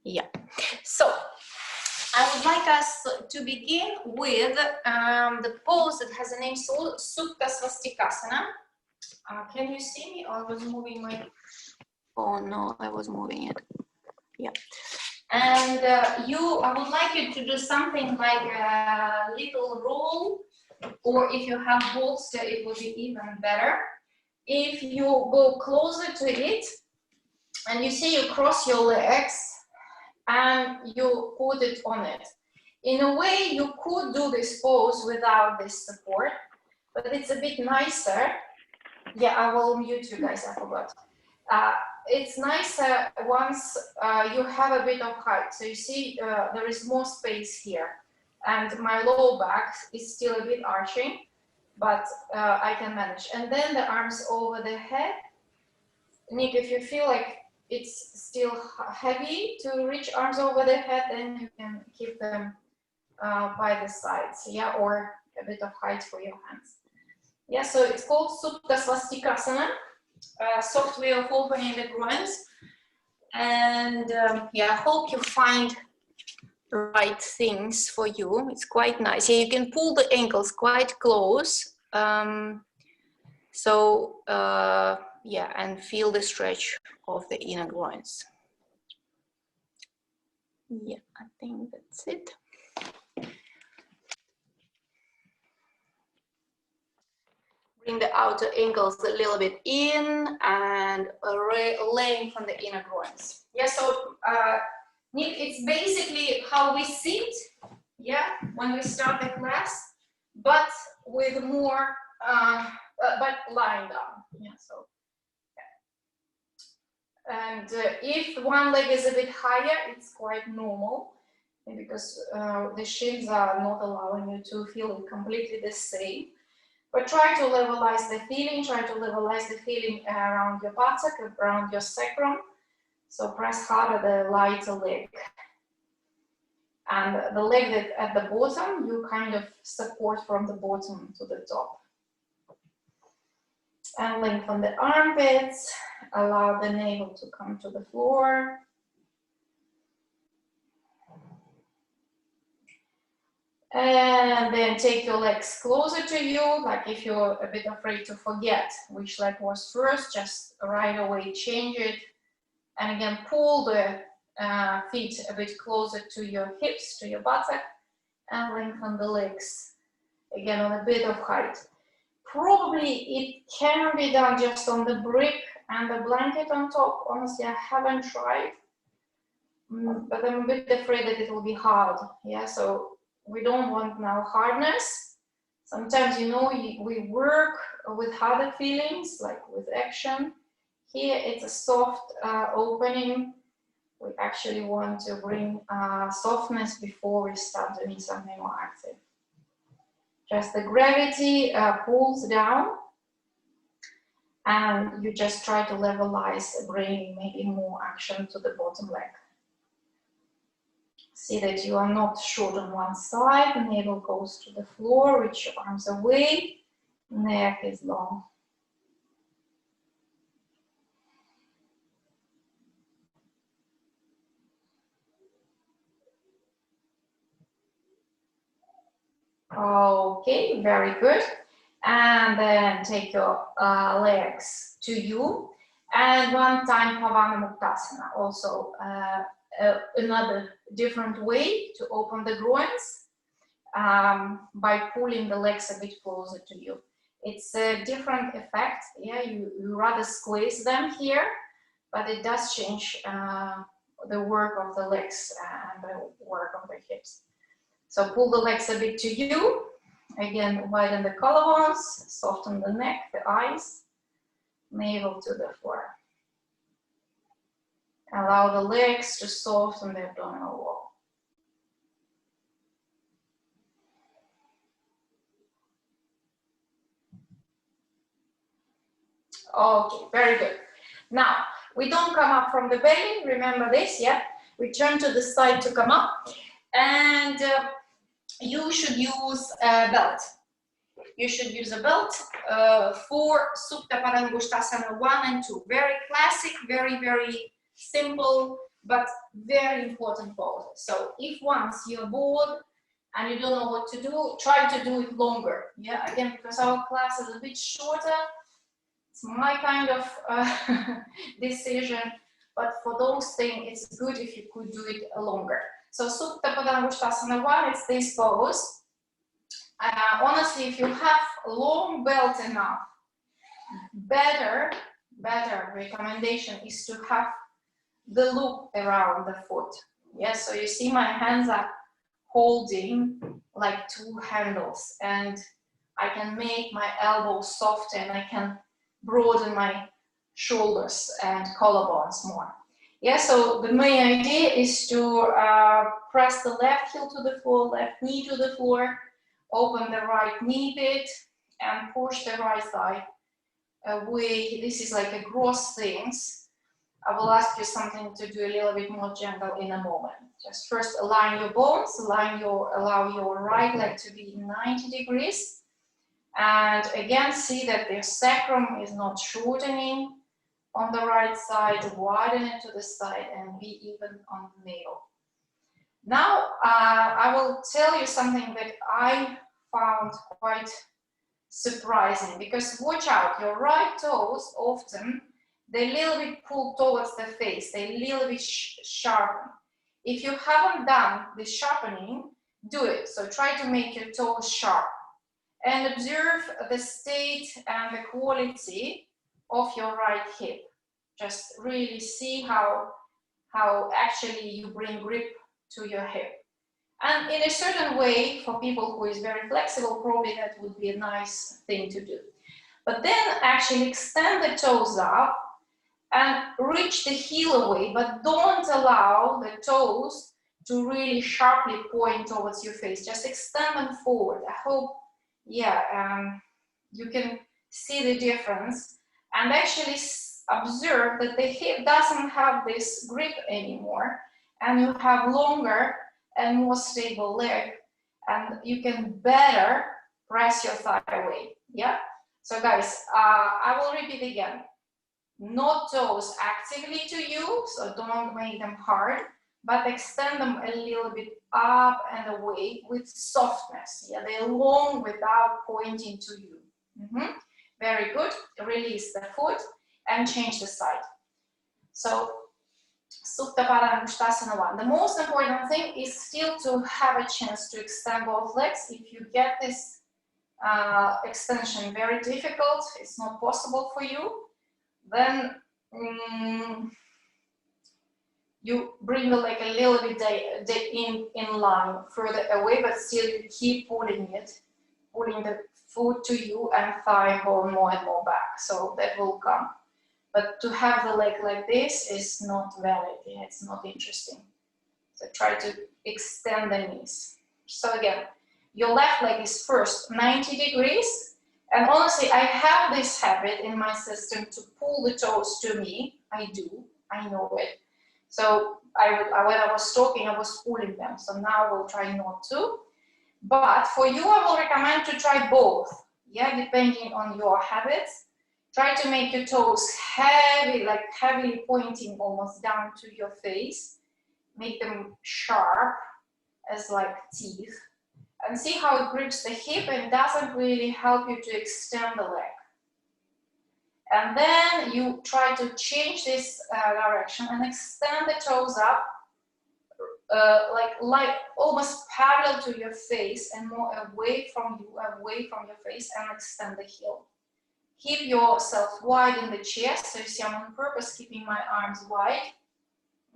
Yeah. So I would like us to begin with the pose that has a name, Supta Swastikasana. Can you see me? I was moving my... Oh no, I was moving it. Yeah. And I would like you to do something like a little roll, or if you have bolster, it would be even better. If you go closer to it, and you see you cross your legs, and you put it on it. In a way, you could do this pose without this support, but it's a bit nicer. Yeah, I will mute you guys, I forgot. It's nicer once you have a bit of height. So you see there is more space here. And my lower back is still a bit arching, but I can manage. And then the arms over the head. Nick, if you feel like it's still heavy to reach arms over the head, then you can keep them by the sides, yeah, or a bit of height for your hands. Yeah, so it's called Supta Swastikasana, soft way of opening the groins. And yeah, I hope you find the right things for you. It's quite nice. Yeah, you can pull the ankles quite close. Yeah, and feel the stretch of the inner groins. Yeah, I think that's it. Bring the outer ankles a little bit in and lengthen from the inner groins. Yeah, so Nick, it's basically how we sit, yeah, when we start the class, but with more, but lying down. Yeah, so. And if one leg is a bit higher, it's quite normal because the shins are not allowing you to feel completely the same. But try to levelize the feeling around your buttock, around your sacrum. So press harder the lighter leg. And the leg that at the bottom, you kind of support from the bottom to the top. And lengthen the armpits, allow the navel to come to the floor. And then take your legs closer to you, like if you're a bit afraid to forget which leg was first, just right away change it. And again, pull the feet a bit closer to your hips, to your buttock, and lengthen the legs. Again, on a bit of height. Probably it can be done just on the brick and the blanket on top. Honestly, I haven't tried, but I'm a bit afraid that it will be hard. Yeah, so we don't want now hardness. Sometimes, you know, we work with harder feelings, like with action. Here, it's a soft opening. We actually want to bring softness before we start doing something more active. Just the gravity pulls down, and you just try to levelize, bringing maybe more action to the bottom leg. See that you are not short on one side, the navel goes to the floor, reach your arms away, neck is long. Okay, very good. And then take your legs to you. And one time Pavana Muktasana, also another different way to open the groins by pulling the legs a bit closer to you. It's a different effect. Yeah, you rather squeeze them here, but it does change the work of the legs and the work of the hips. So pull the legs a bit to you. Again, widen the collarbones, soften the neck, the eyes, navel to the floor. Allow the legs to soften the abdominal wall. Okay, very good. Now, we don't come up from the belly, remember this, yeah? We turn to the side to come up, and you should use a belt. You should use a belt for Supta Parighasana 1 and 2. Very classic, very, very simple but very important pose. So if once you're bored and you don't know what to do, try to do it longer. Yeah, again, because our class is a bit shorter, it's my kind of decision, but for those things, it's good if you could do it longer. So Supta Padangusthasana 1, it's this pose. Honestly, if you have long belt enough, better recommendation is to have the loop around the foot. Yes, so you see my hands are holding like two handles, and I can make my elbows softer and I can broaden my shoulders and collarbones more. Yeah, so the main idea is to press the left heel to the floor, left knee to the floor, open the right knee bit and push the right thigh away. This is like a gross things. I will ask you something to do a little bit more gentle in a moment. Just first align your bones, allow your right leg to be 90 degrees. And again, see that the sacrum is not shortening on the right side, widen it to the side and be even on the navel. Now, I will tell you something that I found quite surprising, because watch out, your right toes often, they a little bit pull towards the face, they a little bit sharpen. If you haven't done the sharpening, do it. So try to make your toes sharp and observe the state and the quality of your right hip. Just really see how actually you bring grip to your hip. And in a certain way, for people who is very flexible, probably that would be a nice thing to do. But then actually extend the toes up and reach the heel away, but don't allow the toes to really sharply point towards your face. Just extend them forward. I hope, yeah, you can see the difference and actually observe that the hip doesn't have this grip anymore, and you have longer and more stable leg, and you can better press your thigh away. Yeah. So guys, I will repeat again. Not toes actively to you, so don't make them hard, but extend them a little bit up and away with softness. Yeah, they're long without pointing to you. Very good. Release the foot and change the side. So Supta Padangusthasana 1. The most important thing is still to have a chance to extend both legs. If you get this extension very difficult, it's not possible for you, then you bring the leg a little bit in line further away, but still you keep pulling the foot to you and thigh bone more and more back. So that will come. But to have the leg like this is not valid. It's not interesting. So try to extend the knees. So again, your left leg is first 90 degrees. And honestly, I have this habit in my system to pull the toes to me. I do, I know it. So when I was talking, I was pulling them. So now we'll try not to. But for you, I will recommend to try both. Yeah, depending on your habits. Try to make your toes heavy, like heavily pointing almost down to your face. Make them sharp as like teeth. And see how it grips the hip and doesn't really help you to extend the leg. And then you try to change this direction and extend the toes up, like almost parallel to your face and more away from you, away from your face, and extend the heel. Keep yourself wide in the chest, so you see I'm on purpose keeping my arms wide,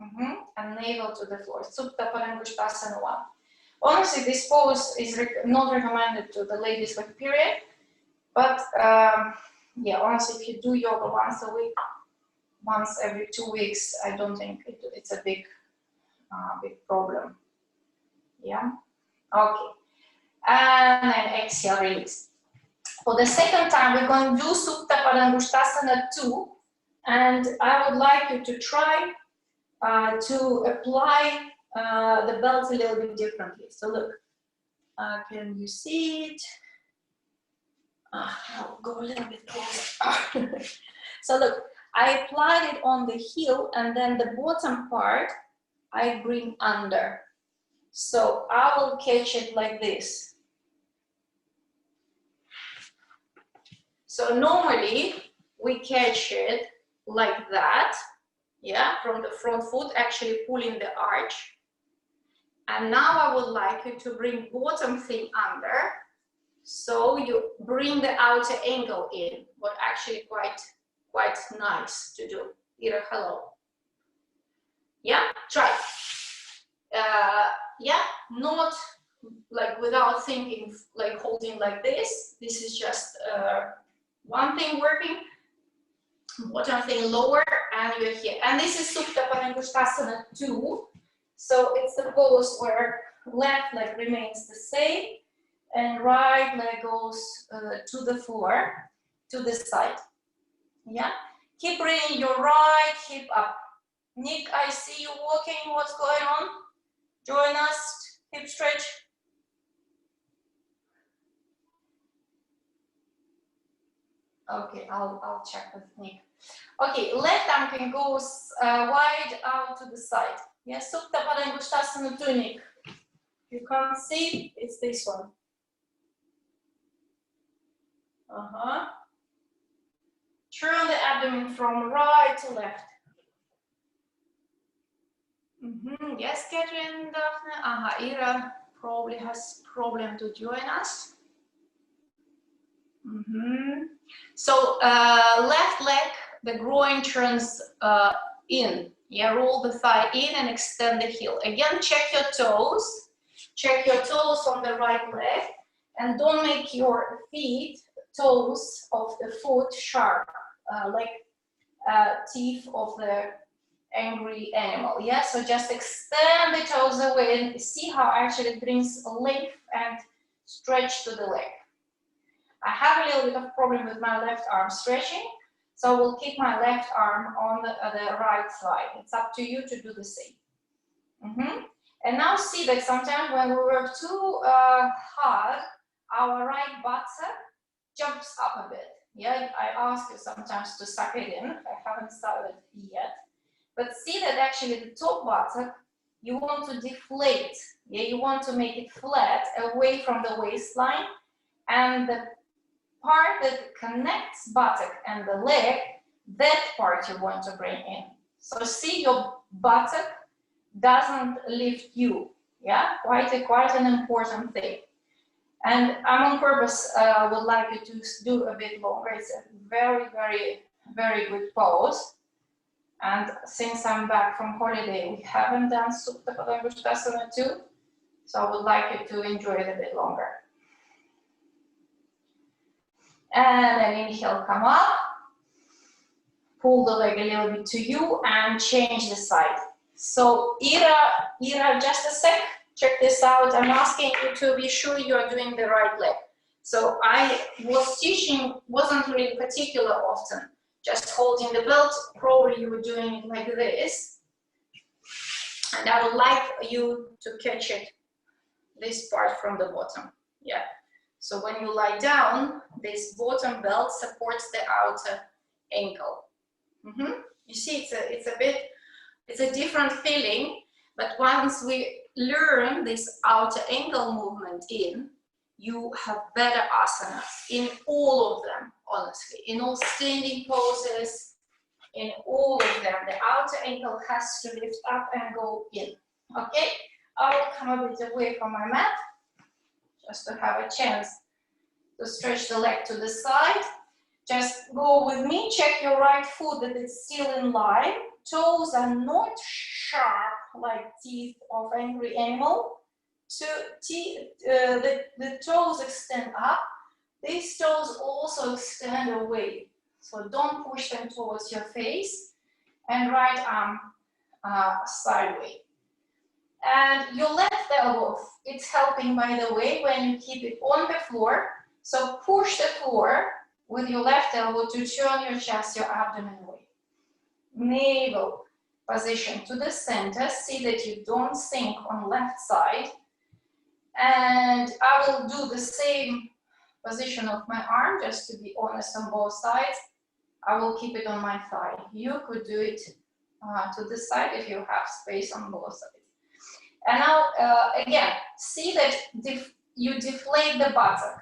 and navel to the floor. Supta Padangusthasana 1. Honestly, this pose is not recommended to the ladies with period, but yeah, honestly, if you do yoga once a week, once every 2 weeks, I don't think it's a big problem. Yeah, okay. And then exhale, release. For the second time, we're going to do Supta Padangusthasana 2, and I would like you to try to apply the belt a little bit differently. So look, can you see it? I'll go a little bit closer. So look, I applied it on the heel, and then the bottom part I bring under. So I will catch it like this. So normally we catch it like that, yeah, from the front foot, actually pulling the arch. And now I would like you to bring bottom thing under. So you bring the outer ankle in, but actually quite nice to do. Ira, hello. Yeah, try. Yeah, not like without thinking, like holding like this. This is just one thing working. Bottom thing lower, and you're here. And this is Supta Parighasana 2. So it's the pose where left leg remains the same and right leg goes to the floor, to the side. Yeah. Keep bringing your right hip up. Nick, I see you walking. What's going on? Join us. Hip stretch. Okay, I'll check with Nick. Okay, left arm can go wide out to the side. Yes, Supta Parighasana 2, Nick. You can't see, it's this one. Turn the abdomen from right to left. Yes, Catherine, Daphne. Ira probably has problem to join us. So left leg, the groin turns in. Yeah, roll the thigh in and extend the heel. Again, check your toes. Check your toes on the right leg, and don't make your feet, toes of the foot sharp, like teeth of the angry animal. Yeah, so just extend the toes away and see how actually it brings length and stretch to the leg. I have a little bit of problem with my left arm stretching, so I will keep my left arm on the right side. It's up to you to do the same. And now see that sometimes when we work too hard, our right buttock jumps up a bit. Yeah, I ask you sometimes to suck it in. I haven't started yet. But see that actually the top buttock, you want to deflate. Yeah, you want to make it flat away from the waistline. And the part that connects buttock and the leg, that part you want to bring in. So see your buttock doesn't lift you. Yeah, quite an important thing. And I'm on purpose would like you to do a bit longer. It's a very, very, very good pose. And since I'm back from holiday, we haven't done Supta Parighasana 2, so I would like you to enjoy it a bit longer. And then inhale, come up, pull the leg a little bit to you, and change the side. So Ira, just a sec, check this out. I'm asking you to be sure you are doing the right leg. So I was teaching, wasn't really particular often. Just holding the belt, probably you were doing it like this. And I would like you to catch it, this part from the bottom. Yeah. So when you lie down, this bottom belt supports the outer ankle. You see, it's a different feeling, but once we learn this outer ankle movement in, you have better asanas in all of them, honestly, in all standing poses, in all of them. The outer ankle has to lift up and go in. Okay, I will come a bit away from my mat, just to have a chance to stretch the leg to the side. Just go with me, check your right foot that it's still in line. Toes are not sharp like teeth of angry animal. So the toes extend up. These toes also extend away. So don't push them towards your face. And right arm sideways. And your left elbow, it's helping, by the way, when you keep it on the floor. So push the floor with your left elbow to turn your chest, your abdomen away. Navel position to the center. See that you don't sink on left side. And I will do the same position of my arm, just to be honest on both sides. I will keep it on my thigh. You could do it to the side if you have space on both sides. And now, again, see that you deflate the buttock.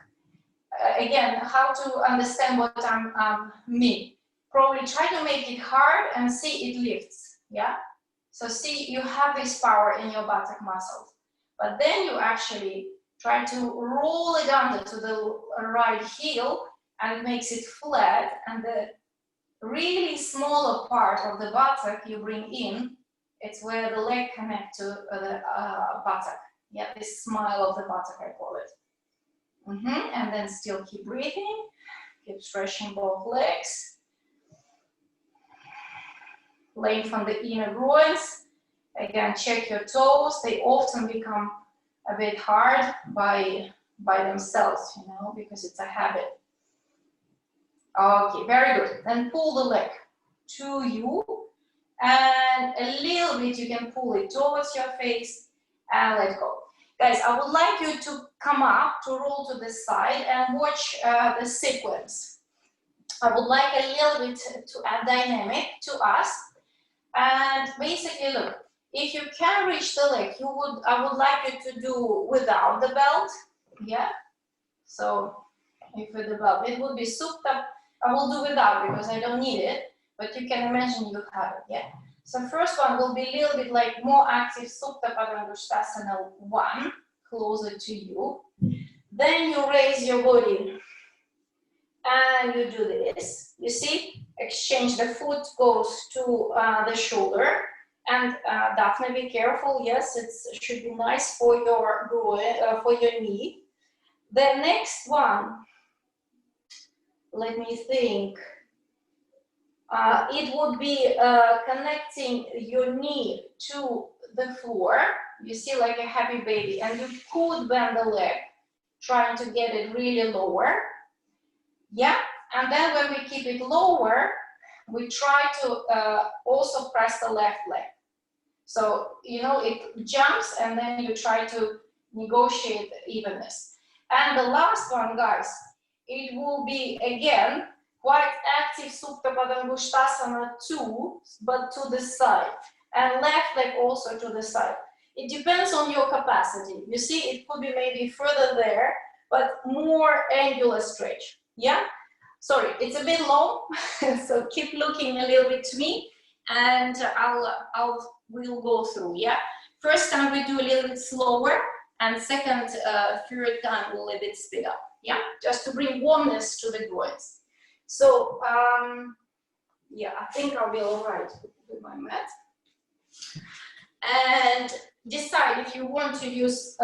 Again, how to understand what I mean. Probably try to make it hard and see it lifts, yeah? So see, you have this power in your buttock muscles. But then you actually try to roll it under to the right heel and it makes it flat, and the really smaller part of the buttock you bring in, it's where the leg connects to the buttock. Yeah, this smile of the buttock, I call it. And then still keep breathing, keep stretching both legs. Lengthen the inner groins. Again, check your toes. They often become a bit hard by themselves, you know, because it's a habit. Okay, very good. Then pull the leg to you, and a little bit you can pull it towards your face and let go. Guys, I would like you to come up, to roll to the side and watch the sequence. I would like a little bit to add dynamic to us. And basically, look, if you can reach the leg, I would like you to do without the belt, yeah? So if with the belt, it would be souped up. I will do without because I don't need it, but you can imagine you have it, yeah? So first one will be a little bit like more active Supta Parighasana 1, closer to you. Then you raise your body and you do this. You see, exchange, the foot goes to the shoulder. And Daphne, be careful. Yes, it should be nice for your for your knee. The next one, let me think. It would be connecting your knee to the floor. You see, like a happy baby, and you could bend the leg, trying to get it really lower. Yeah, and then when we keep it lower, we try to also press the left leg. So, you know, it jumps and then you try to negotiate evenness. And the last one, guys, it will be again quite active Supta Padangusthasana 2, but to the side, and left leg also to the side. It depends on your capacity. You see, it could be maybe further there, but more angular stretch. Yeah? Sorry, it's a bit long, so keep looking a little bit to me, and we'll go through, yeah? First time we do a little bit slower, and second, third time we'll a bit speed up, yeah? Just to bring warmness to the groins. So, yeah, I think I'll be all right with my mat. And decide if you want to use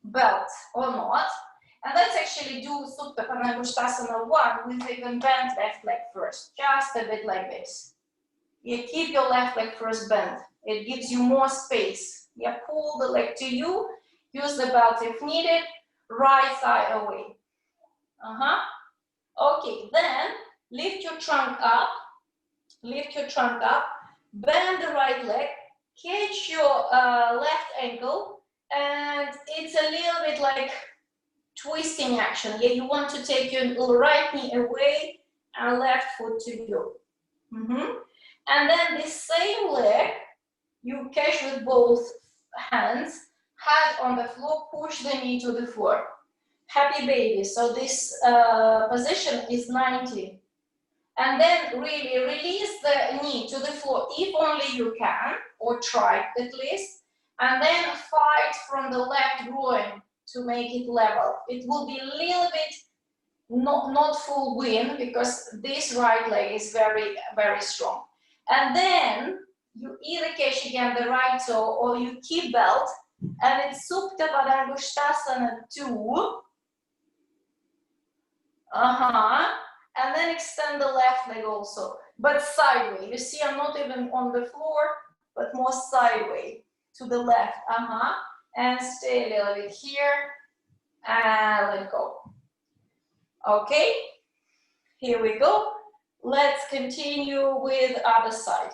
belt or not. And let's actually do Supta Parighasana 1 with even bent left leg first, just a bit like this. You keep your left leg first bent. It gives you more space. You pull the leg to you, use the belt if needed, right thigh away. Okay, then lift your trunk up, bend the right leg, catch your left ankle, and it's a little bit like twisting action. Yeah, you want to take your right knee away and left foot to you. And then this same leg, you catch with both hands, head on the floor, push the knee to the floor. Happy baby. So this position is 90. And then really release the knee to the floor if only you can, or try at least. And then fight from the left groin to make it level. It will be a little bit not full wind because this right leg is very, very strong. And then you either catch again the right toe or you keep belt, and it's Supta Parighasana 2. And then extend the left leg also, but sideways. You see, I'm not even on the floor, but more sideways to the left. And stay a little bit here and let go. Okay, here we go. Let's continue with other side.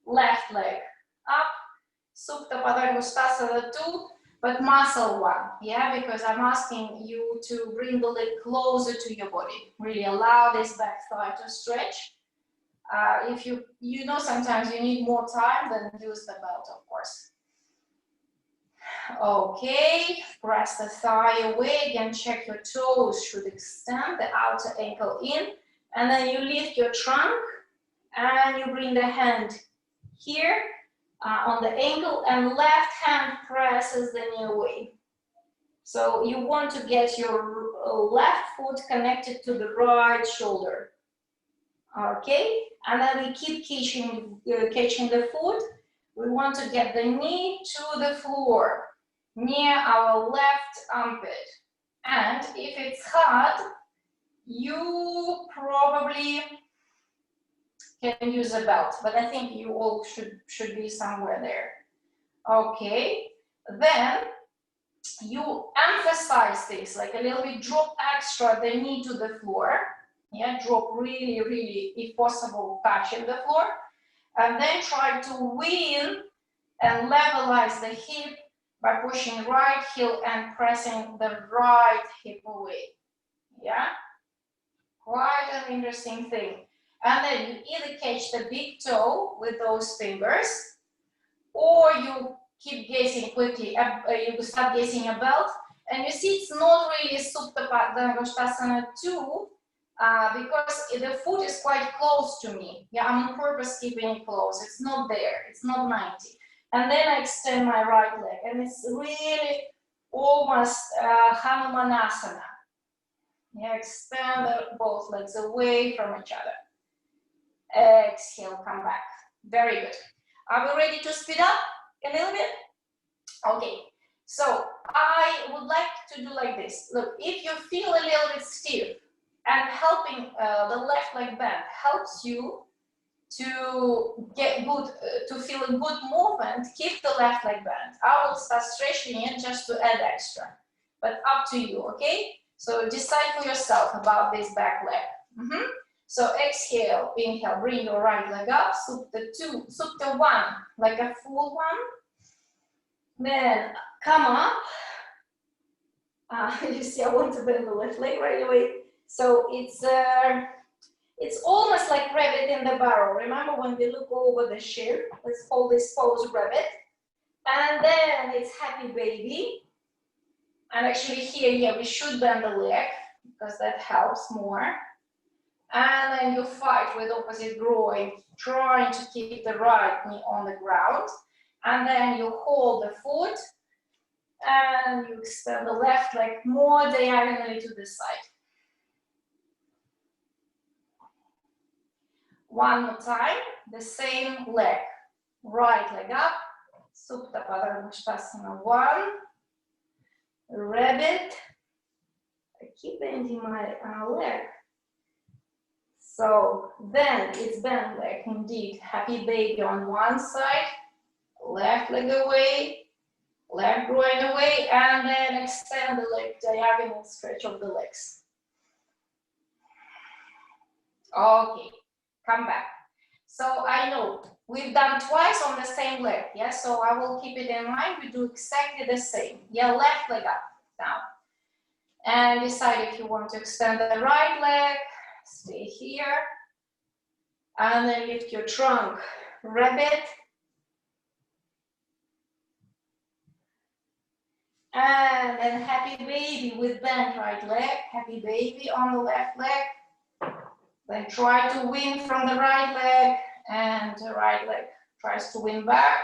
Left leg up, Supta Parighasana 2. but muscle one, yeah, because I'm asking you to bring the leg closer to your body. Really allow this back thigh to stretch. If you know sometimes you need more time, then use the belt, of course. Okay, press the thigh away. Again, check your toes should extend, the outer ankle in, and then you lift your trunk and you bring the hand here on the ankle, and left hand presses the knee away. So you want to get your left foot connected to the right shoulder. Okay, and then we keep catching the foot. We want to get the knee to the floor near our left armpit. And if it's hard, you probably can use a belt, but I think you all should be somewhere there. Okay, then you emphasize this, like a little bit, drop extra the knee to the floor. Yeah, drop really, really, if possible, touching the floor. And then try to win and levelize the hip by pushing right heel and pressing the right hip away. Yeah, quite an interesting thing. And then you either catch the big toe with those fingers, or you keep gazing quickly, you start gazing a belt, and you see it's not really Supta Parighasana 2, because the foot is quite close to me. Yeah, I'm on purpose keeping it close. It's not there, it's not 90. And then I extend my right leg, and it's really almost Hanumanasana. Yeah, extend both legs away from each other. Exhale, come back. Very good. Are we ready to speed up a little bit? Okay, so I would like to do like this. Look, if you feel a little bit stiff and helping the left leg bend helps you to get good, to feel a good movement, keep the left leg bent. I will start stretching it just to add extra, but up to you, okay? So decide for yourself about this back leg. So exhale, inhale, bring your right leg up, Supta 2, Supta 1, like a full one. Then come up. You see, I want to bend the left leg right away. So it's almost like rabbit in the barrel. Remember when we look over the shin? Let's call this pose rabbit. And then it's happy baby. And actually here, yeah, we should bend the leg because that helps more. And then you fight with opposite groin, trying to keep the right knee on the ground. And then you hold the foot and you extend the left leg more diagonally to the side. One more time, the same leg. Right leg up, Supta Parighasana 1, rabbit. I keep bending my leg. So then it's bent leg, indeed. Happy baby on one side, left leg away, left groin away, and then extend the leg, diagonal stretch of the legs. Okay, come back. So I know we've done twice on the same leg, yeah? So I will keep it in mind. We do exactly the same. Yeah, left leg up, down. And decide if you want to extend the right leg, stay here. And then lift your trunk, rabbit. And then happy baby with bent right leg, happy baby on the left leg. Then try to win from the right leg, and the right leg tries to win back.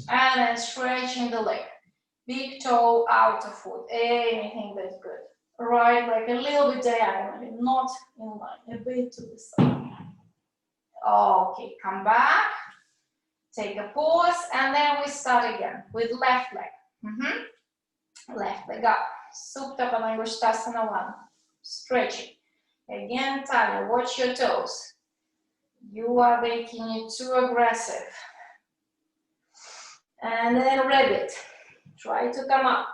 And then stretching the leg. Big toe, outer foot, anything that's good. Right leg a little bit diagonally, not in line, a bit to the side. Okay, come back. Take a pause, and then we start again with left leg. Left leg up. Supta Parighasana 1. Stretching. Again, Tanya, watch your toes. You are making it too aggressive. And then rabbit. Try to come up.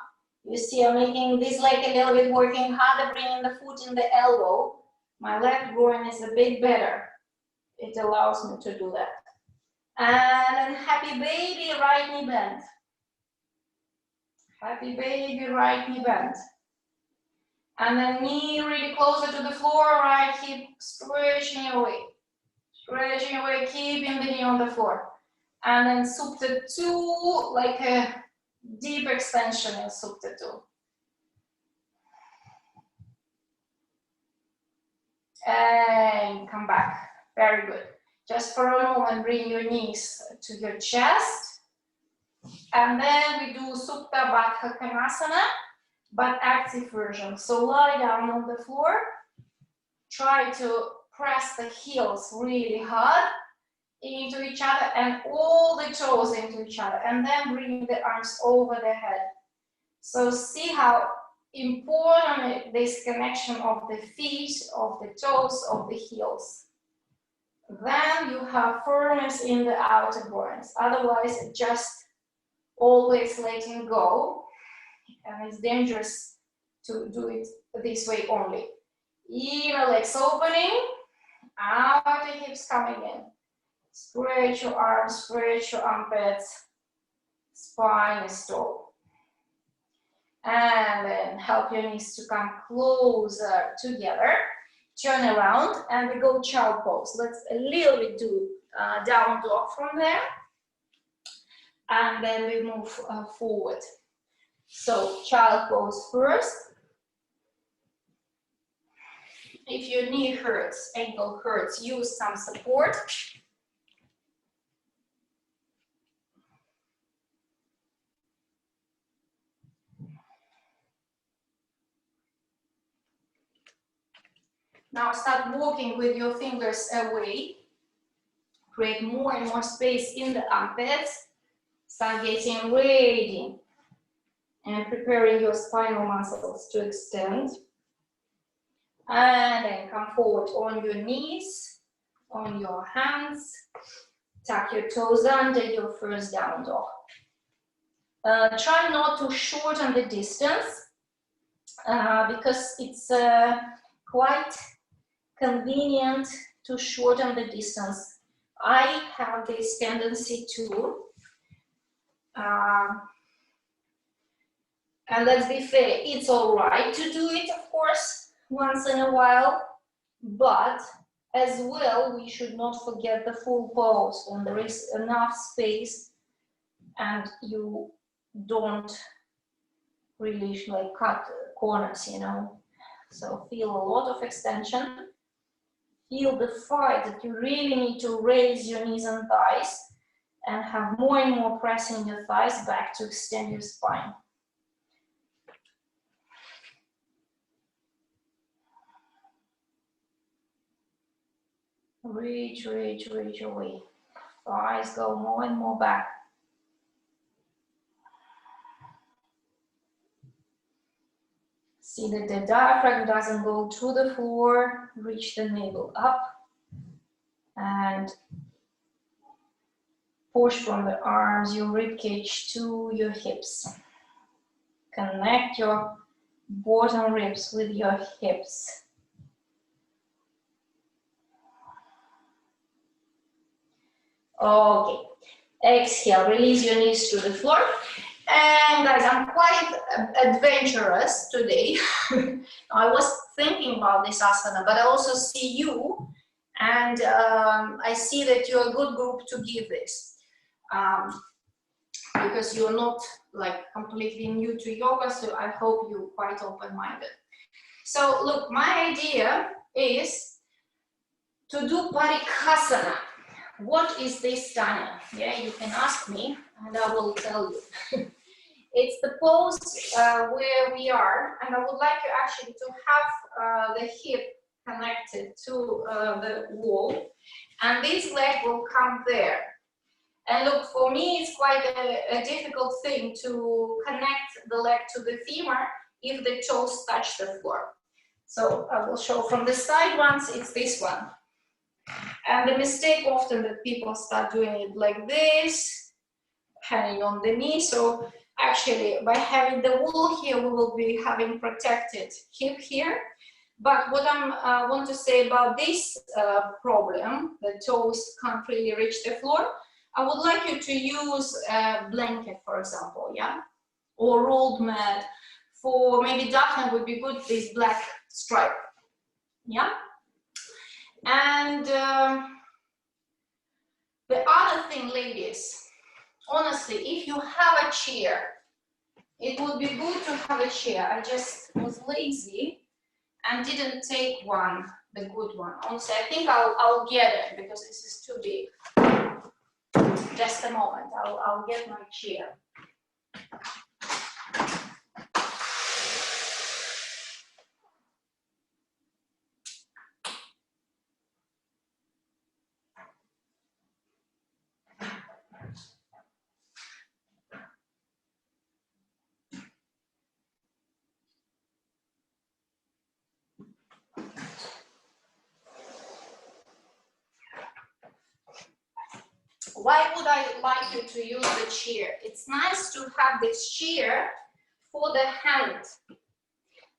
You see, I'm making this leg a little bit working harder, bringing the foot in the elbow. My left groin is a bit better. It allows me to do that. And then happy baby, right knee bend. Happy baby, right knee bent. And then knee really closer to the floor, right hip stretching away. Stretching away, keeping the knee on the floor. And then Supta 2, like a deep extension in Supta 2. And come back. Very good. Just for a moment, bring your knees to your chest. And then we do Supta Parighasana, but active version. So lie down on the floor. Try to press the heels really hard into each other and all the toes into each other. And then bring the arms over the head. So see how important this connection of the feet, of the toes, of the heels. Then you have firmness in the outer groins. Otherwise, just always letting go, and it's dangerous to do it this way only. Inner legs opening, outer hips coming in. Stretch your arms, stretch your armpits, spine is tall. And then help your knees to come closer together. Turn around and we go child pose. Let's a little bit do down dog from there. And then we move forward. So child pose first. If your knee hurts, ankle hurts, use some support. Now start walking with your fingers away. Create more and more space in the armpits. Start getting ready and preparing your spinal muscles to extend. And then come forward on your knees, on your hands. Tuck your toes under your first down dog. Try not to shorten the distance because it's quite convenient to shorten the distance. I have this tendency to, and let's be fair, it's all right to do it, of course, once in a while, but as well, we should not forget the full pose when there is enough space and you don't really like cut corners, you know. So feel a lot of extension. Feel the fight that you really need to raise your knees and thighs and have more and more pressing your thighs back to extend your spine. Reach, reach, reach away. Thighs go more and more back. See that the diaphragm doesn't go to the floor. Reach the navel up and push from the arms, your ribcage to your hips. Connect your bottom ribs with your hips. Okay, exhale, release your knees to the floor. And guys, I'm quite adventurous today. I was thinking about this asana, but I also see you, and I see that you're a good group to give this. Because you're not like completely new to yoga, so I hope you're quite open-minded. So look, my idea is to do Parighasana. What is this, Tanya? Yeah, you can ask me and I will tell you. It's the pose where we are, and I would like you actually to have the hip connected to the wall, and this leg will come there. And look, for me, it's quite a difficult thing to connect the leg to the femur if the toes touch the floor. So I will show from the side once, it's this one. And the mistake often that people start doing it like this, hanging on the knee. So actually, by having the wall here, we will be having protected hip here. But what I want to say about this problem, the toes can't really reach the floor, I would like you to use a blanket, for example, yeah? or rolled mat. For maybe Daphne would be good, this black stripe. Yeah. And the other thing, ladies, honestly, if you have a chair, it would be good to have a chair. I just was lazy and didn't take one, the good one. Honestly, I think I'll get it because this is too big. Just a moment, I'll get my chair. Why would I like you to use the chair? It's nice to have this chair for the hand.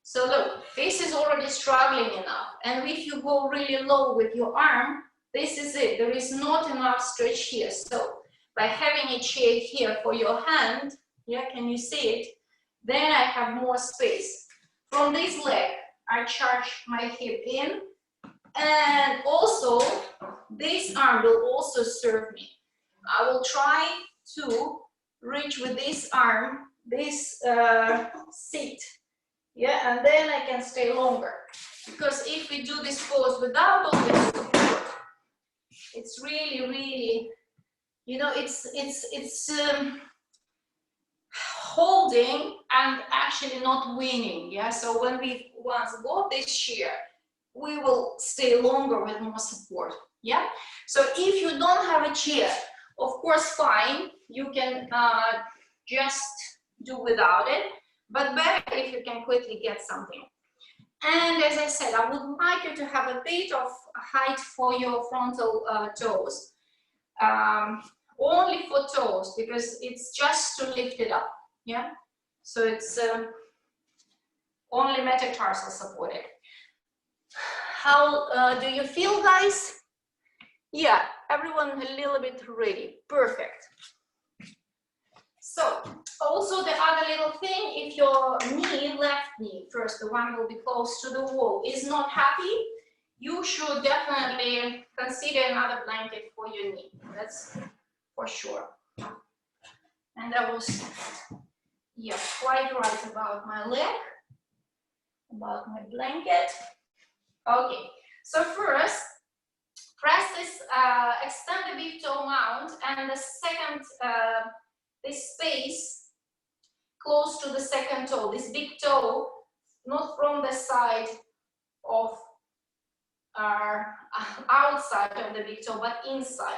So look, this is already struggling enough. And if you go really low with your arm, this is it. There is not enough stretch here. So by having a chair here for your hand, yeah, can you see it? Then I have more space. From this leg, I charge my hip in. And also, this arm will also serve me. I will try to reach with this arm, this seat, yeah, and then I can stay longer. Because if we do this pose without all this support, it's really, you know, it's holding and actually not winning, yeah. So when we once got this chair, we will stay longer with more support, yeah. So if you don't have a chair, of course, fine, you can just do without it, but better if you can quickly get something. And as I said, I would like you to have a bit of height for your frontal toes, only for toes, because it's just to lift it up, yeah? So it's only metatarsal supported. How do you feel, guys? Yeah, everyone a little bit ready. Perfect. So, also the other little thing, if your knee, left knee, first the one will be close to the wall, is not happy, you should definitely consider another blanket for your knee. That's for sure. And I was, yeah, quite right about my leg, about my blanket. Okay, so first, press this, extend the big toe mount, and the second, this space close to the second toe, this big toe, not from the side of our outside of the big toe, but inside.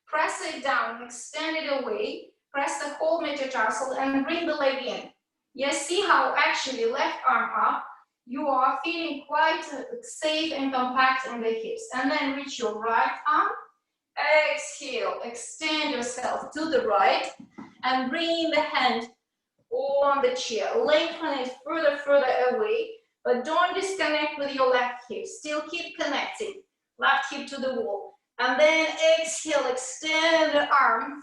Press it down, extend it away, press the whole metatarsal and bring the leg in. Yes, see how actually left arm up, you are feeling quite safe and compact in the hips. And then reach your right arm, exhale, extend yourself to the right and bring the hand on the chair. Lengthen it further away, but don't disconnect with your left hip. Still keep connecting, left hip to the wall. And then exhale, extend the arm,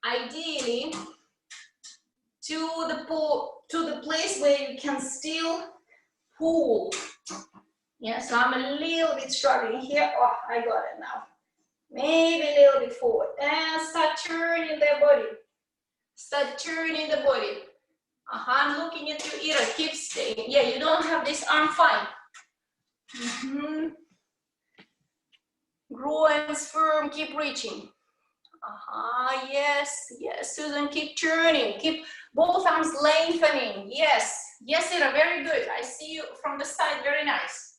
ideally to the place where you can still pull. Yeah, so I'm a little bit struggling here. Oh, I got it now. Maybe a little bit forward. And start turning the body. Start turning the body. I'm looking at your ear. Keep staying. Yeah, you don't have this arm, fine. Groins firm, keep reaching. Yes, yes, Susan, keep turning. Keep both arms lengthening. Yes, yes, Ira, very good. I see you from the side, very nice.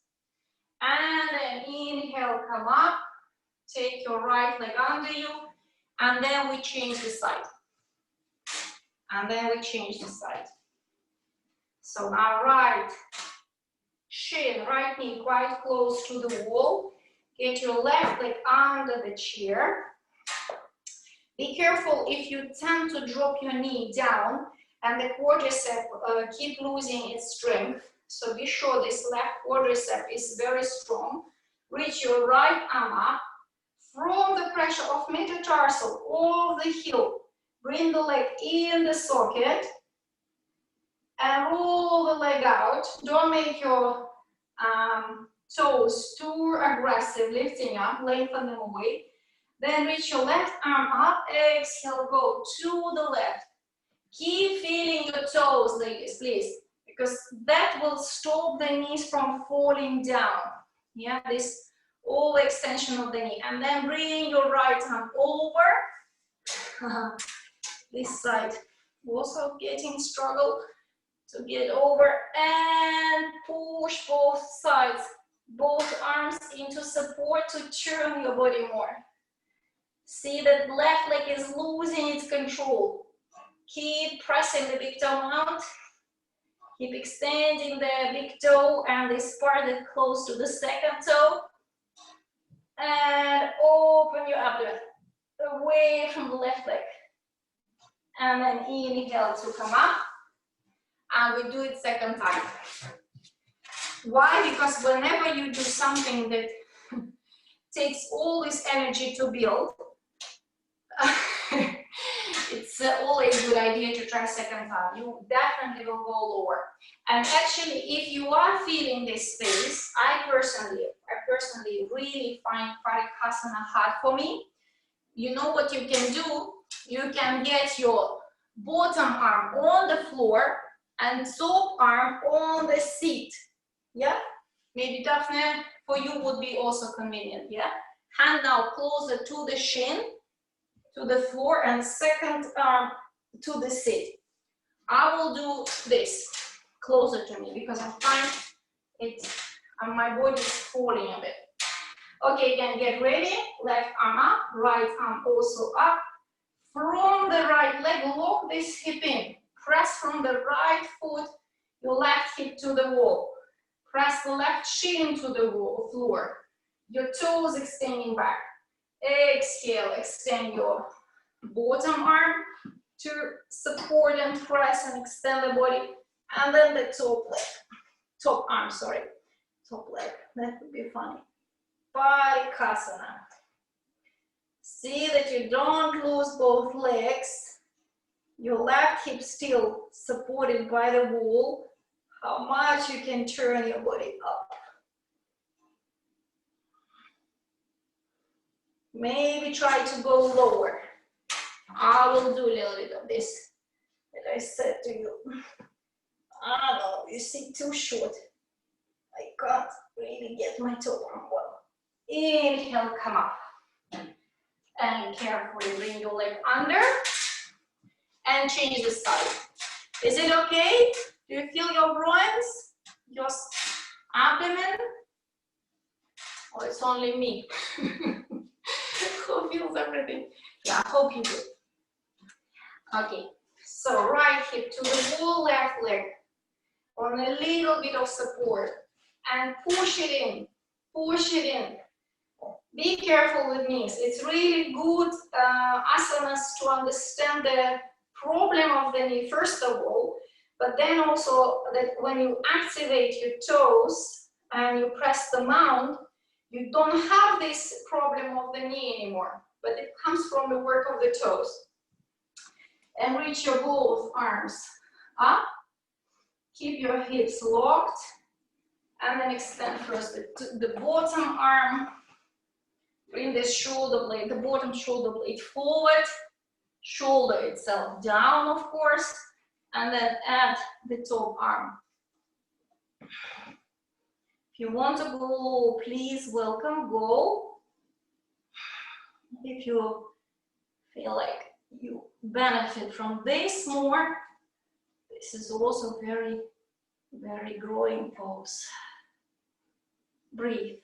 And then inhale, come up. Take your right leg under you. And then we change the side. And then we change the side. So now right shin, right knee quite close to the wall. Get your left leg under the chair. Be careful if you tend to drop your knee down and the quadricep keep losing its strength. So be sure this left quadricep is very strong. Reach your right arm up. From the pressure of metatarsal of the heel, bring the leg in the socket And roll the leg out. Don't make your toes too aggressive, lifting up, lengthen them away. Then reach your left arm up, exhale, go to the left. Keep feeling your toes, ladies, please, because that will stop the knees from falling down. Yeah, this all extension of the knee. And then bring your right arm over. This side also getting struggle to get over, and push both sides, both arms into support to turn your body more. See that left leg is losing its control. Keep pressing the big toe out. Keep extending the big toe and this part is close to the second toe. And open your abdomen away from the left leg. And then inhale to come up. And we do it second time. Why? Because whenever you do something that takes all this energy to build, it's always a good idea to try second time. You definitely will go lower. And actually, if you are feeling this space, I personally really find Parighasana hard for me. You know what you can do? You can get your bottom arm on the floor and top arm on the seat. Yeah? Maybe Daphne, for you would be also convenient. Yeah? Hand now closer to the shin, to the floor, and second arm to the seat. I will do this closer to me because I find it, my body is falling a bit. Okay, again, get ready. Left arm up, right arm also up. From the right leg, lock this hip in. Press from the right foot, your left hip to the wall. Press the left shin to the wall, floor. Your toes extending back. Exhale, extend your bottom arm to support and press and extend the body. And then the top leg, top arm, sorry. Top leg, that would be funny. Parighasana. See that you don't lose both legs. Your left hip still supported by the wall. How much you can turn your body up. Maybe try to go lower. I will do a little bit of this that I said to you. Ah, no, you see, too short. I can't really get my toe on well. Inhale, come up. And carefully bring your leg under. And change the side. Is it okay? Do you feel your groins? Your abdomen? Or it's only me? Who feels everything? Yeah, I hope you do. Okay, so right hip to the wall, left leg. On a little bit of support. And push it in. Push it in. Be careful with knees. It's really good asanas to understand the problem of the knee first of all, but then also that when you activate your toes and you press the mount, you don't have this problem of the knee anymore, but it comes from the work of the toes. And reach your both arms up, keep your hips locked, and then extend first the bottom arm. Bring the shoulder blade, the bottom shoulder blade forward, shoulder itself down, of course, and then add the top arm. If you want to go low, please welcome, go. If you feel like you benefit from this more, this is also very, very growing pose. Breathe.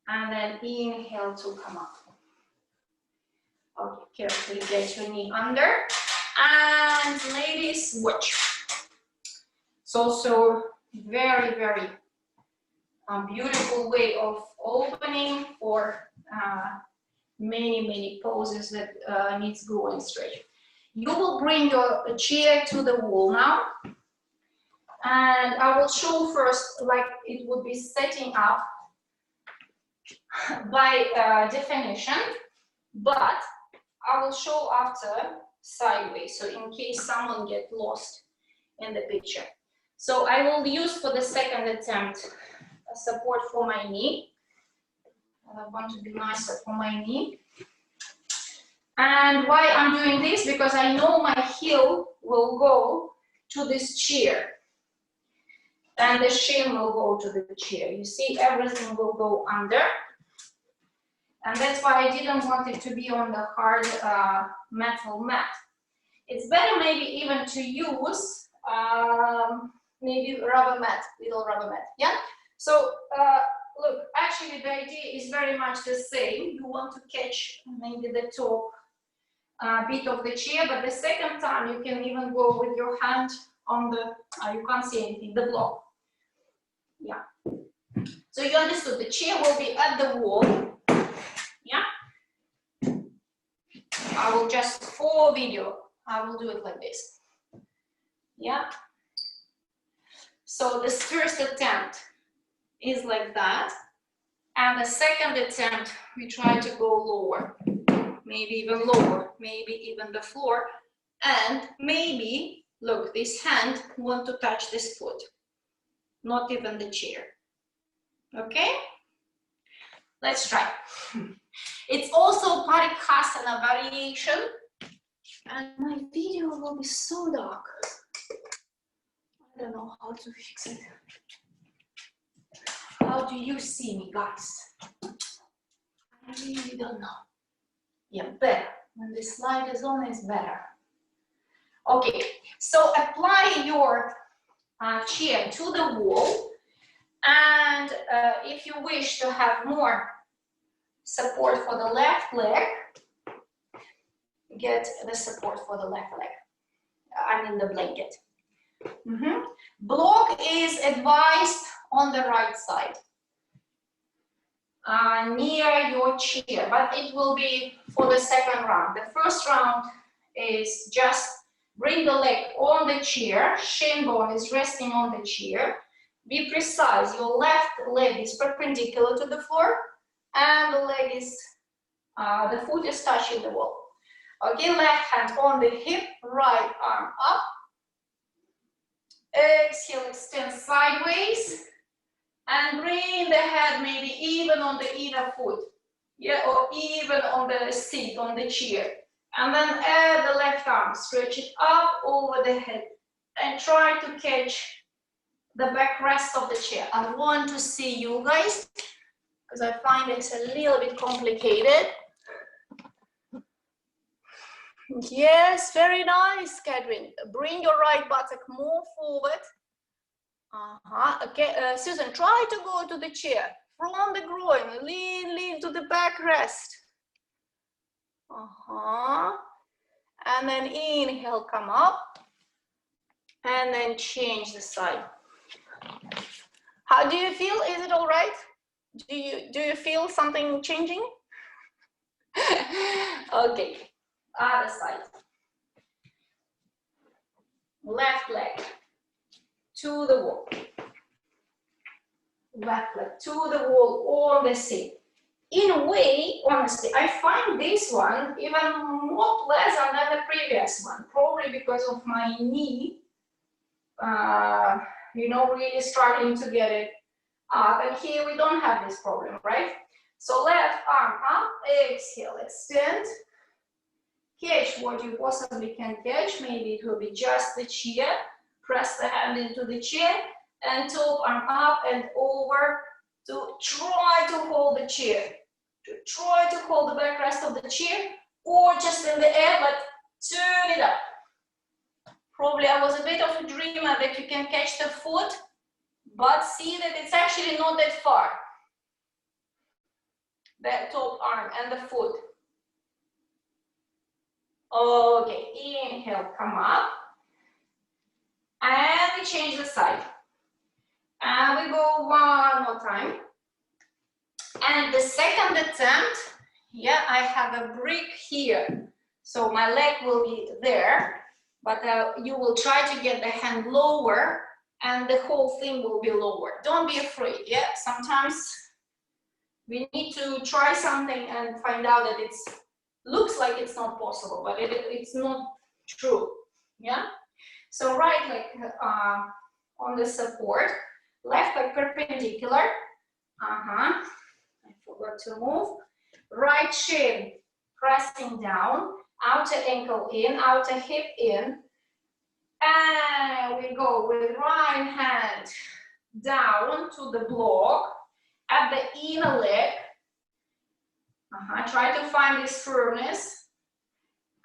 And then inhale to come up. Okay, carefully get your knee under. And ladies, watch. It's also very, very beautiful way of opening for many poses that needs groin stretch. You will bring your chair to the wall now. And I will show first like it would be setting up by definition, but I will show after sideways, so in case someone get lost in the picture. So I will use for the second attempt a support for my knee. And I want to be nicer for my knee. And why I'm doing this? Because I know my heel will go to this chair. And the shin will go to the chair. You see, everything will go under. And that's why I didn't want it to be on the hard metal mat. It's better maybe even to use maybe rubber mat, little rubber mat, yeah? So look, actually the idea is very much the same. You want to catch maybe the top bit of the chair, but the second time you can even go with your hand on the, you can't see anything, the block. Yeah. So you understood, the chair will be at the wall, yeah? I will just, for video, I will do it like this, yeah? So this first attempt is like that, and the second attempt, we try to go lower, maybe even lower, maybe even the floor, and maybe, look, this hand want to touch this foot, not even the chair, okay? Let's try. It's also Parighasana variation, and my video will be so dark. I don't know how to fix it. How do you see me, guys? I really don't know. Yeah, better. When this light is on, it's better. Okay, so apply your chair to the wall, and if you wish to have more support for the left leg, get the support for the left leg. I mean the blanket. Block is advised on the right side, near your chair, but it will be for the second round. The first round is just bring the leg on the chair, shin bone is resting on the chair. Be precise, your left leg is perpendicular to the floor, and the leg is, the foot is touching the wall. Okay, left hand on the hip, right arm up. Exhale, extend sideways, and bring the head maybe even on the inner foot, yeah, or even on the seat, on the chair. And then add the left arm, stretch it up over the head, and try to catch the backrest of the chair. I want to see you guys, because I find it's a little bit complicated. Yes, very nice, Catherine. Bring your right buttock more forward. Okay, Susan, try to go to the chair. From the groin, lean to the backrest. And then inhale, come up. And then change the side. How do you feel? Is it all right? Do you feel something changing? Okay, other side. Left leg to the wall. Left leg to the wall on the seat. In a way, honestly, I find this one even more pleasant than the previous one, probably because of my knee, you know, really struggling to get it up. And here we don't have this problem, right? So left arm up, exhale, extend. Catch what you possibly can catch. Maybe it will be just the chair. Press the hand into the chair and top arm up and over to try to hold the chair. To try to hold the backrest of the chair, or just in the air, but turn it up. Probably I was a bit of a dreamer that you can catch the foot, but see that it's actually not that far. That top arm and the foot. Okay, inhale, come up. And we change the side. And we go one more time. And the second attempt, yeah, I have a brick here. So my leg will be there, but you will try to get the hand lower and the whole thing will be lower. Don't be afraid, yeah? Sometimes we need to try something and find out that it's Looks like it's not possible, but it's not true. Yeah. So right leg on the support, left leg perpendicular. I forgot to move. Right shin pressing down, outer ankle in, outer hip in. And we go with right hand down to the block at the inner leg. Try to find this firmness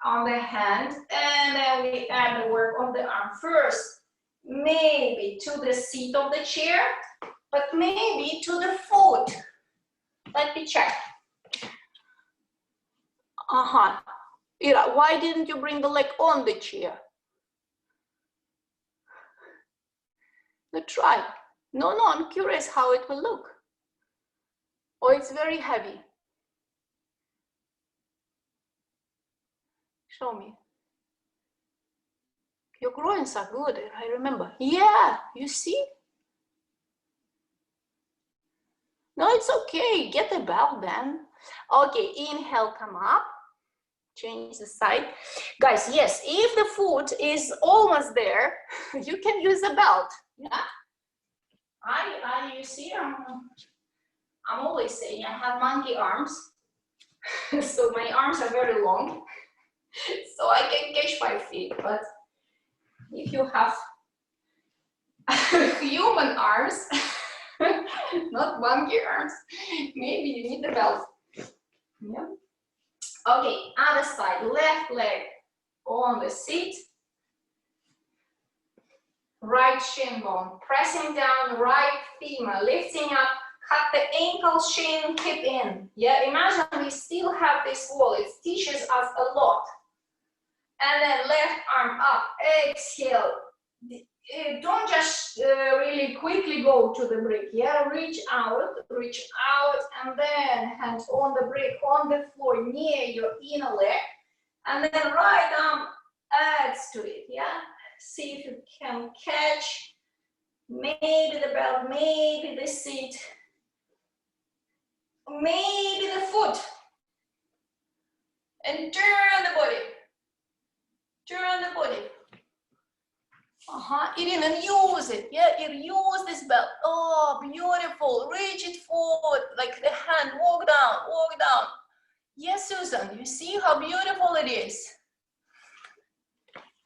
on the hand, and then we add the work on the arm. First, maybe to the seat of the chair, but maybe to the foot. Let me check. Ira, why didn't you bring the leg on the chair? Let's try. No, I'm curious how it will look. Or it's very heavy. Show me. Your groins are good, I remember. Yeah, you see? No, it's okay. Get the belt then. Okay, inhale, come up. Change the side. Guys, yes, if the foot is almost there, you can use a belt. Yeah? You see, I'm always saying I have monkey arms. So my arms are very long. So I can catch my feet. But if you have human arms, not monkey arms, maybe you need the belt. Yeah. Okay, other side, left leg on the seat, right shin bone, pressing down, right femur, lifting up, cut the ankle, shin, hip in. Yeah, imagine we still have this wall, it teaches us a lot. And then left arm up, exhale. Don't just really quickly go to the brick, yeah, reach out, and then hands on the brick, on the floor, near your inner leg, and then right arm adds to it, yeah. See if you can catch, maybe the belt, maybe the seat, maybe the foot, and turn the body, Irina, and use it. Yeah, use this belt. Oh, beautiful. Reach it forward, like the hand. Walk down. Yes, Susan, you see how beautiful it is?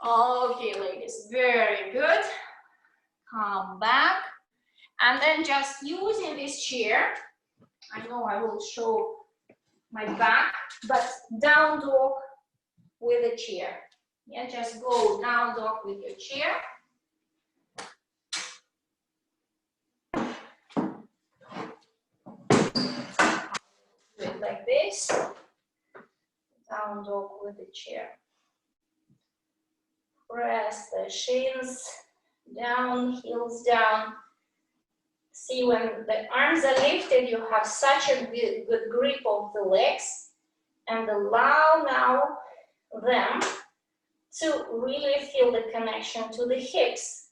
Okay, ladies, very good. Come back. And then just using this chair, I know I will show my back, but down dog with a chair. Yeah, just go down dog with your chair. Do it like this. Down dog with the chair. Press the shins down, heels down. See, when the arms are lifted, you have such a good grip of the legs, and allow now them to really feel the connection to the hips.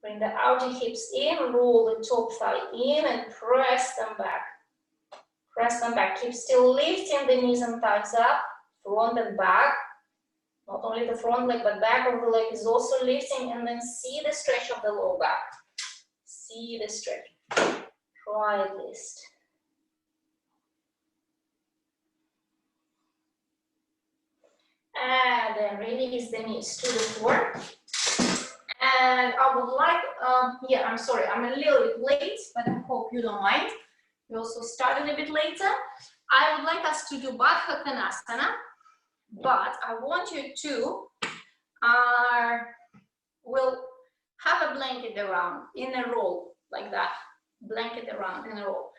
Bring the outer hips in, roll the top thigh in, and press them back. Press them back. Keep still lifting the knees and thighs up, front and back. Not only the front leg, but back of the leg is also lifting, and then see the stretch of the low back. See the stretch. Try at least. And then release the knees to the floor. And I would like, I'm sorry, I'm a little bit late, but I hope you don't mind. We also started a bit later. I would like us to do Parighasana, but I want you to, we'll have a blanket around in a roll, like that. Blanket around in a roll.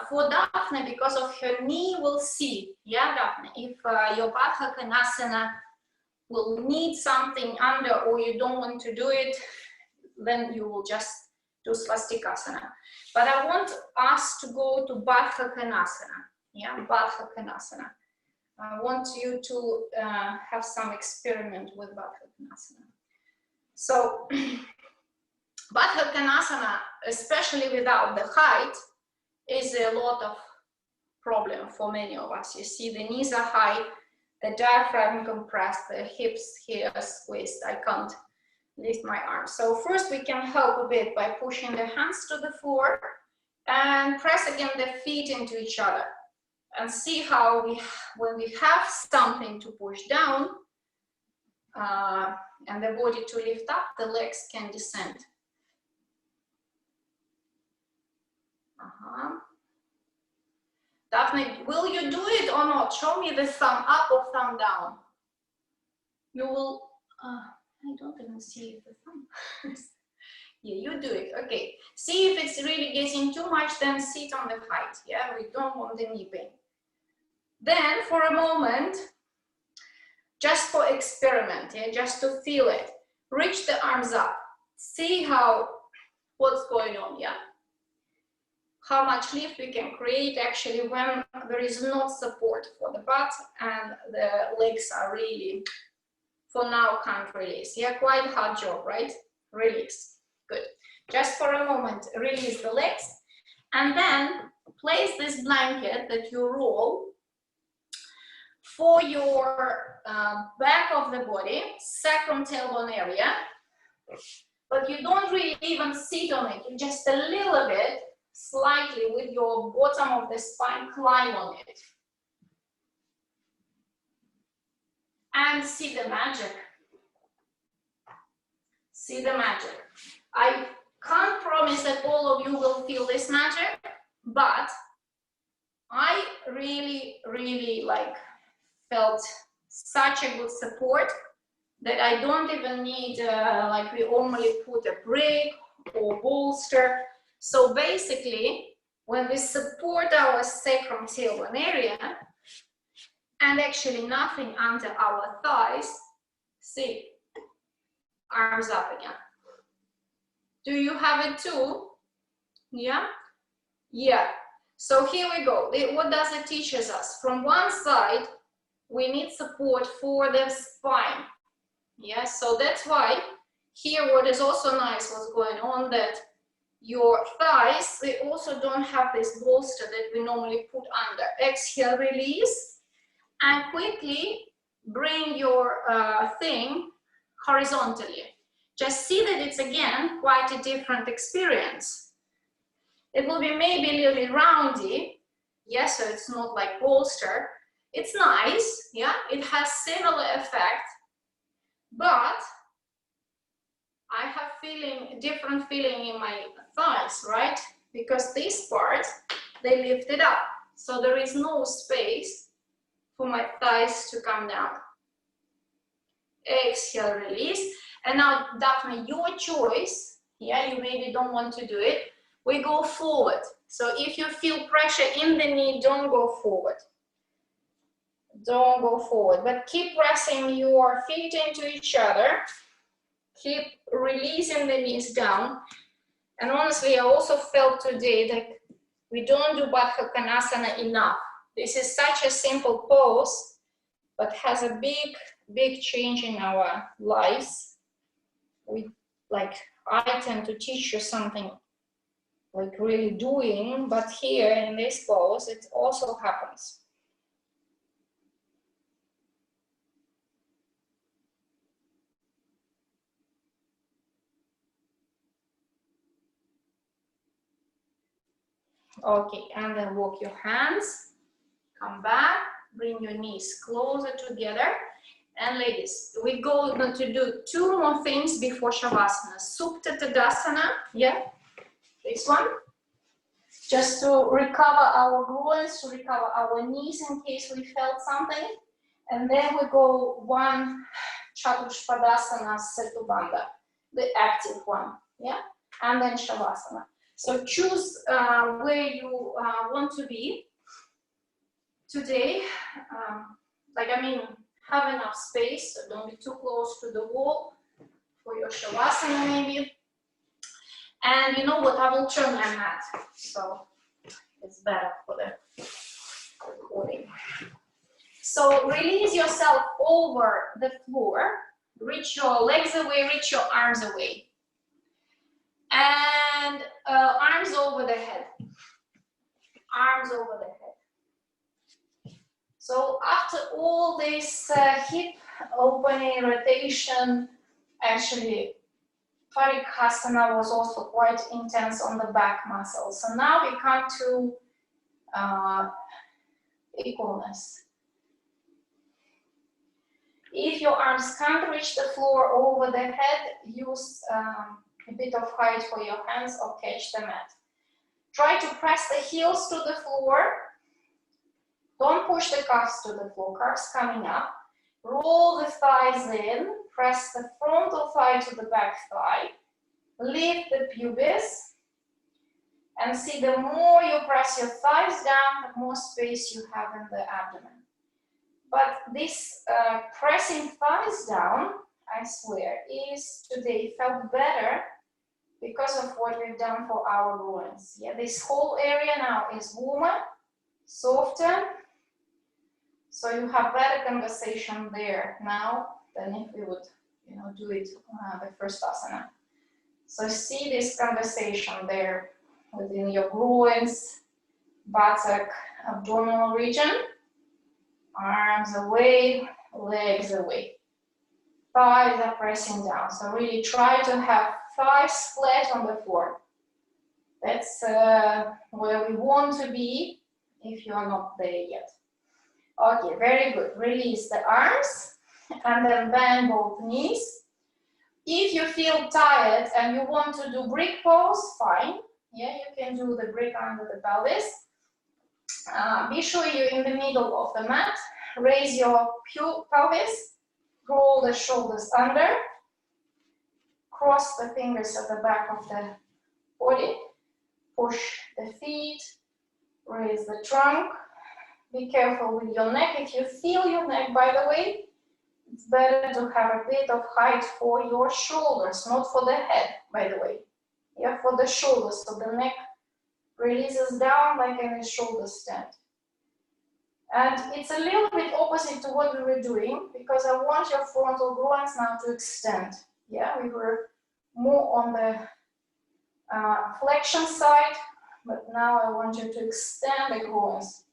For Daphne, because of her knee, we'll see. Yeah, Daphne, if your Parighasana will need something under or you don't want to do it, then you will just do Swastikasana. But I want us to go to Parighasana. Yeah, Parighasana. I want you to have some experiment with Parighasana. So, Parighasana, especially without the height, is a lot of problem for many of us. You see the knees are high, the diaphragm compressed, the hips here are squeezed. I can't lift my arms. So first we can help a bit by pushing the hands to the floor and press again the feet into each other. And see how when we have something to push down and the body to lift up, the legs can descend. Daphne, will you do it or not? Show me the thumb up or thumb down. You will, I don't even see the thumb. Yeah, you do it, okay. See if it's really getting too much, then sit on the height, yeah? We don't want the knee pain. Then for a moment, just for experiment, yeah, just to feel it, reach the arms up, see what's going on, yeah? How much lift we can create actually when there is not support for the butt and the legs are really, for now, can't release. Yeah, quite hard job, right? Release, good. Just for a moment, release the legs and then place this blanket that you roll for your back of the body, sacrum tailbone area, but you don't really even sit on it, you just a little bit, slightly with your bottom of the spine, climb on it. And see the magic. See the magic. I can't promise that all of you will feel this magic, but I really, really felt such a good support that I don't even need, like we normally put a brick or bolster. So basically, when we support our sacrum tailbone area, and actually nothing under our thighs, see, arms up again. Do you have it too? Yeah? Yeah. So here we go. What does it teach us? From one side, we need support for the spine. Yeah, so that's why here what is also nice what's going on, that your thighs, they also don't have this bolster that we normally put under. Exhale, release, and quickly bring your thing horizontally. Just see that it's again quite a different experience. It will be maybe a little bit roundy, yeah, so it's not like bolster. It's nice, yeah, it has similar effect, but I have different feeling in my thighs, right? Because this part, they lift it up. So there is no space for my thighs to come down. Exhale, release. And now, Daphne, your choice, yeah, you maybe don't want to do it. We go forward. So if you feel pressure in the knee, don't go forward. Don't go forward, but keep pressing your feet into each other. Keep releasing the knees down. And honestly, I also felt today that we don't do Parighasana enough. This is such a simple pose, but has a big, big change in our lives. I tend to teach you something like really doing, but here in this pose, it also happens. Okay, and then walk your hands, come back, bring your knees closer together. And ladies, we're going to do 2 more things before Shavasana. Supta Tadasana, yeah, this one. Just to recover our groins, to recover our knees in case we felt something. And then we go 1 Chatushpadasana Setubandha, the active one, yeah? And then Shavasana. So choose where you want to be today. Have enough space, so don't be too close to the wall for your Shavasana maybe. And you know what, I will turn my mat, so it's better for the recording. So release yourself over the floor, reach your legs away, reach your arms away. And arms over the head. Arms over the head. So after all this hip opening rotation, actually Parighasana was also quite intense on the back muscles. So now we come to equalness. If your arms can't reach the floor over the head, use a bit of height for your hands or catch the mat. Try to press the heels to the floor. Don't push the calves to the floor, calves coming up. Roll the thighs in, press the frontal thigh to the back thigh. Lift the pubis. And see, the more you press your thighs down, the more space you have in the abdomen. But this pressing thighs down, I swear, is today felt better because of what we've done for our groins. Yeah, this whole area now is warmer, softer. So you have better conversation there now than if we would, do it the first asana. So see this conversation there within your groins, buttock, abdominal region. Arms away, legs away. Thighs are pressing down. So really try to have thighs flat on the floor. That's where we want to be if you are not there yet. Okay, very good. Release the arms and then bend both knees. If you feel tired and you want to do brick pose, fine. Yeah, you can do the brick under the pelvis. Be sure you're in the middle of the mat. Raise your pelvis. Roll the shoulders under. Cross the fingers at the back of the body. Push the feet. Raise the trunk. Be careful with your neck. If you feel your neck, by the way, it's better to have a bit of height for your shoulders, not for the head, by the way. Yeah, for the shoulders, so the neck releases down like in a shoulder stand. And it's a little bit opposite to what we were doing, because I want your frontal groins now to extend. Yeah, we were more on the flexion side, but now I want you to extend the groins.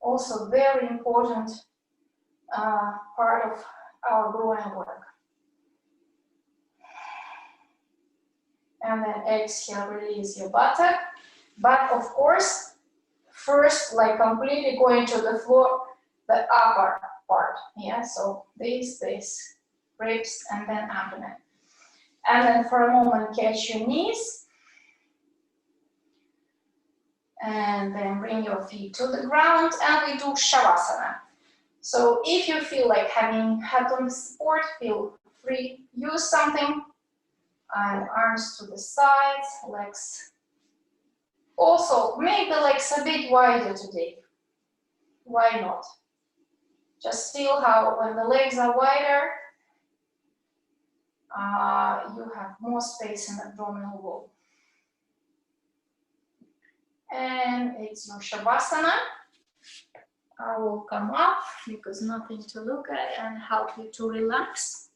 Also very important part of our groin work. And then exhale, release your buttock. But of course, first, like completely going to the floor, the upper part. Yeah, so this, ribs, and then abdomen. And then for a moment, catch your knees. And then bring your feet to the ground, and we do Shavasana. So if you feel like having head on the support, feel free, use something. And arms to the sides, legs. Also, make the legs a bit wider today. Why not? Just feel how when the legs are wider, you have more space in the abdominal wall. And it's your Shavasana. I will come up because nothing to look at and help you to relax.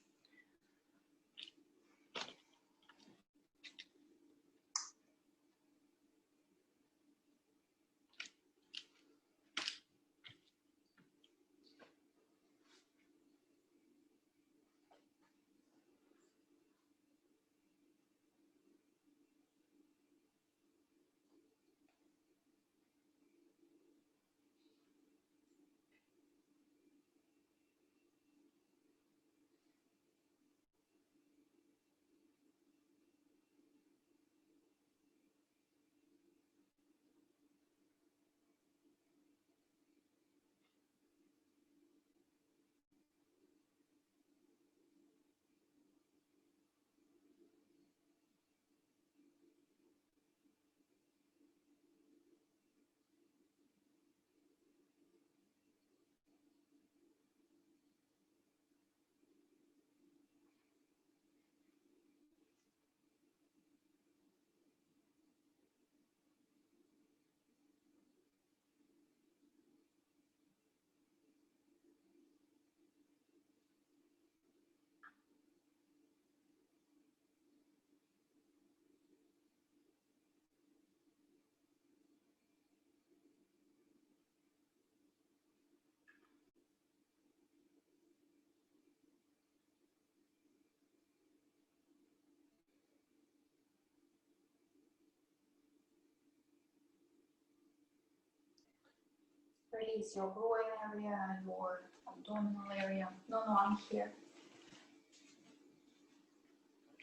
Release your groin area, your abdominal area. No, I'm here.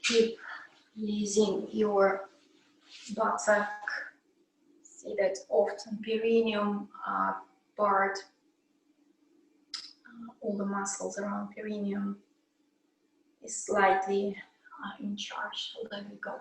Keep releasing your buttock. See that often perineum part, all the muscles around perineum is slightly in charge. Let me go.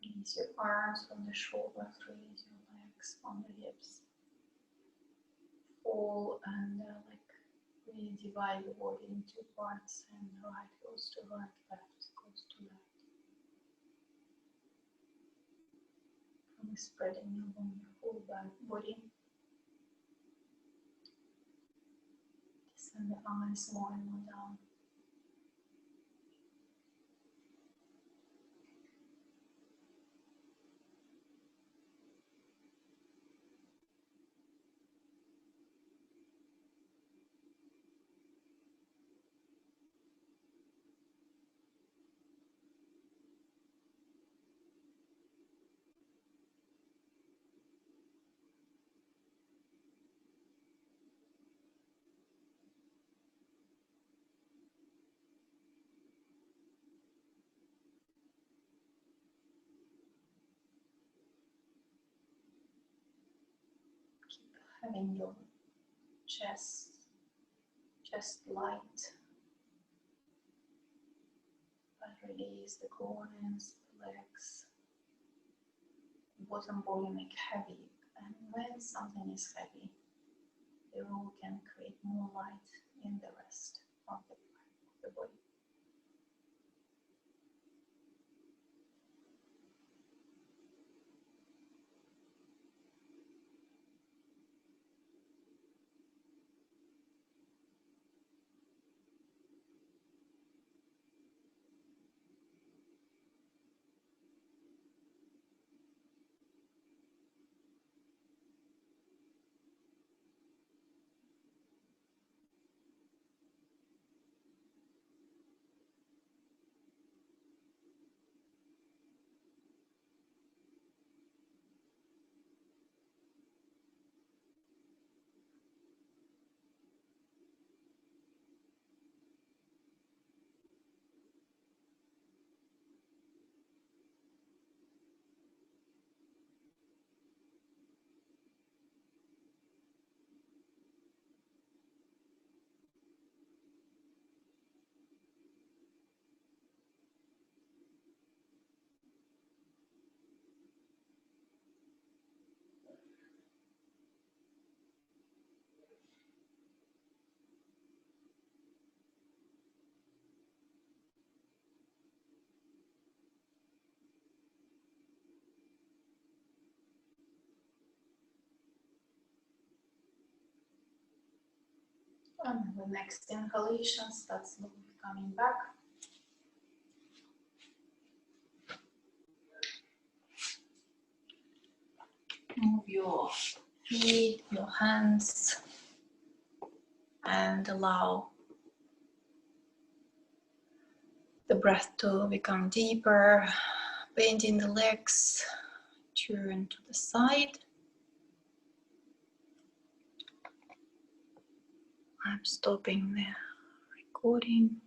Release your arms from the shoulders, release your legs from the hips. Fall and really divide the body in two parts, and right goes to right, left goes to left. And spreading along your whole body. Descend the eyes more and more down. Having your chest light, but release the groins, the legs, the bottom body make heavy. And when something is heavy, the room can create more light in the rest of the body. And the next inhalation starts slowly coming back. Move your feet, your hands, and allow the breath to become deeper. Bending the legs, turn to the side. I'm stopping the recording.